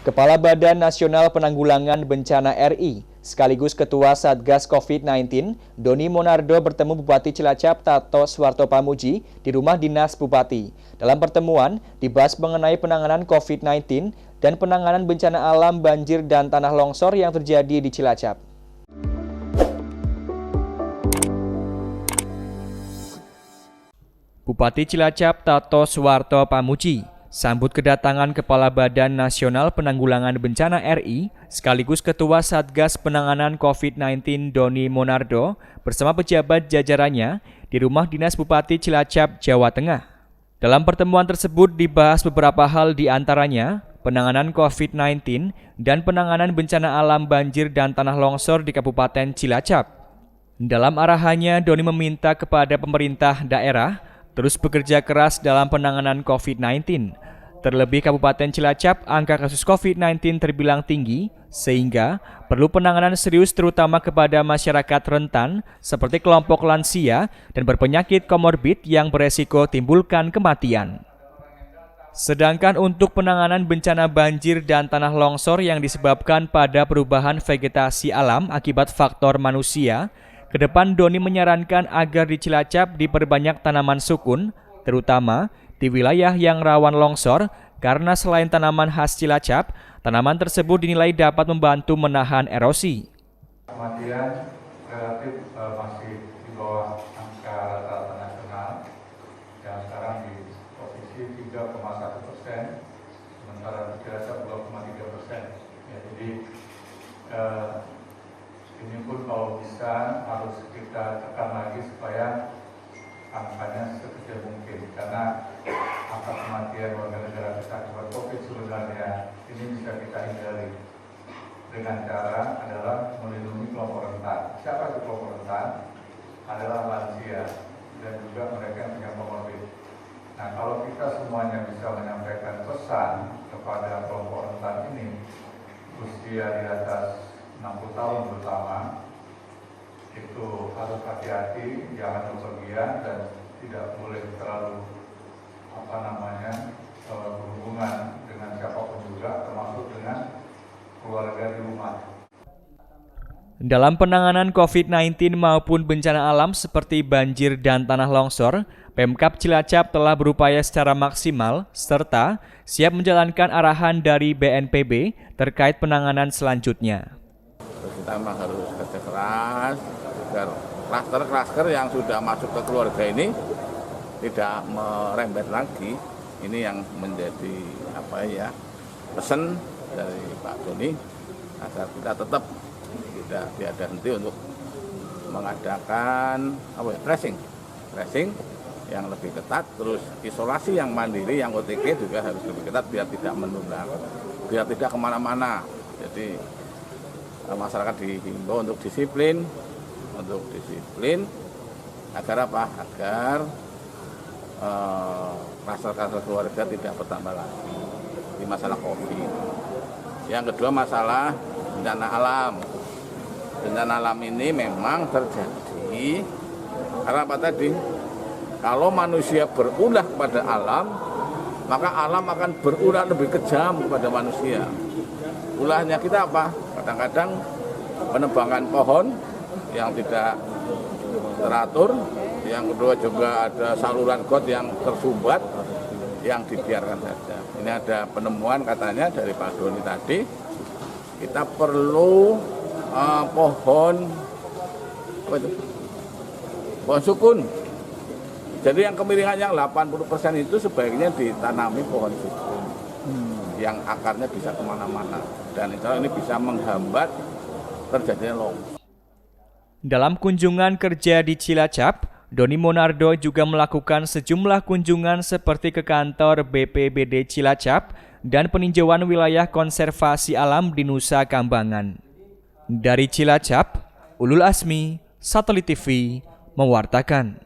Kepala Badan Nasional Penanggulangan Bencana RI, sekaligus Ketua Satgas COVID-19, Doni Monardo bertemu Bupati Cilacap Tato Suwarto Pamuji di rumah dinas Bupati. Dalam pertemuan, dibahas mengenai penanganan COVID-19 dan penanganan bencana alam banjir dan tanah longsor yang terjadi di Cilacap. Bupati Cilacap Tato Suwarto Pamuji sambut kedatangan Kepala Badan Nasional Penanggulangan Bencana RI sekaligus Ketua Satgas Penanganan COVID-19 Doni Monardo bersama pejabat jajarannya di rumah dinas Bupati Cilacap, Jawa Tengah. Dalam pertemuan tersebut dibahas beberapa hal di antaranya penanganan COVID-19 dan penanganan bencana alam banjir dan tanah longsor di Kabupaten Cilacap. Dalam arahannya, Doni meminta kepada pemerintah daerah terus bekerja keras dalam penanganan COVID-19. Terlebih Kabupaten Cilacap, angka kasus COVID-19 terbilang tinggi, sehingga perlu penanganan serius terutama kepada masyarakat rentan seperti kelompok lansia dan berpenyakit komorbid yang beresiko timbulkan kematian. Sedangkan untuk penanganan bencana banjir dan tanah longsor yang disebabkan pada perubahan vegetasi alam akibat faktor manusia, ke depan Doni menyarankan agar di Cilacap diperbanyak tanaman sukun, terutama di wilayah yang rawan longsor, karena selain tanaman khas Cilacap, tanaman tersebut dinilai dapat membantu menahan erosi. Kematian relatif masih di bawah angka rata-rata nasional, yang sekarang di posisi 3,1%, sementara di Cilacap 2,3%. Ya, jadi ini pun kalau bisa harus kita tekan lagi supaya angkanya sekecil mungkin, karena angka kematian warga negara kita akibat COVID sebenarnya ini bisa kita hindari dengan cara adalah melindungi kelompok rentan. Siapa itu kelompok rentan? Adalah lansia dan juga mereka yang punya komorbid. Nah, kalau kita semuanya bisa menyampaikan pesan kepada kelompok rentan ini, usia di atas 60 tahun terutama, itu harus hati-hati, jangan bepergian dan tidak boleh terlalu berhubungan dengan siapapun juga, termasuk dengan keluarga di rumah. Dalam penanganan COVID-19 maupun bencana alam seperti banjir dan tanah longsor, Pemkab Cilacap telah berupaya secara maksimal serta siap menjalankan arahan dari BNPB terkait penanganan selanjutnya. Kita memang harus kerja keras agar klaster-klaster yang sudah masuk ke keluarga ini tidak merembet lagi. Ini yang menjadi pesan dari Pak Doni agar kita tetap tidak tiada henti untuk mengadakan tracing yang lebih ketat, terus isolasi yang mandiri, yang OTG juga harus lebih ketat biar tidak menular, biar tidak kemana-mana. Jadi masyarakat dihimbau untuk disiplin agar apa? Agar klaster-klaster keluarga tidak bertambah lagi di masalah COVID. Yang kedua masalah bencana alam. Bencana alam ini memang terjadi karena apa tadi? Kalau manusia berulah kepada alam, maka alam akan berulah lebih kejam kepada manusia. Ulahnya kita apa? Kadang-kadang penebangan pohon yang tidak teratur, yang kedua juga ada saluran got yang tersumbat, yang dibiarkan saja. Ini ada penemuan katanya dari Pak Doni tadi, kita perlu pohon sukun. Jadi yang kemiringannya 80% itu sebaiknya ditanami pohon sukun yang akarnya bisa kemana-mana, dan ini bisa menghambat terjadinya longsor. Dalam kunjungan kerja di Cilacap, Doni Monardo juga melakukan sejumlah kunjungan seperti ke kantor BPBD Cilacap dan peninjauan wilayah konservasi alam di Nusa Kambangan. Dari Cilacap, Ulul Asmi, Satelit TV, mewartakan.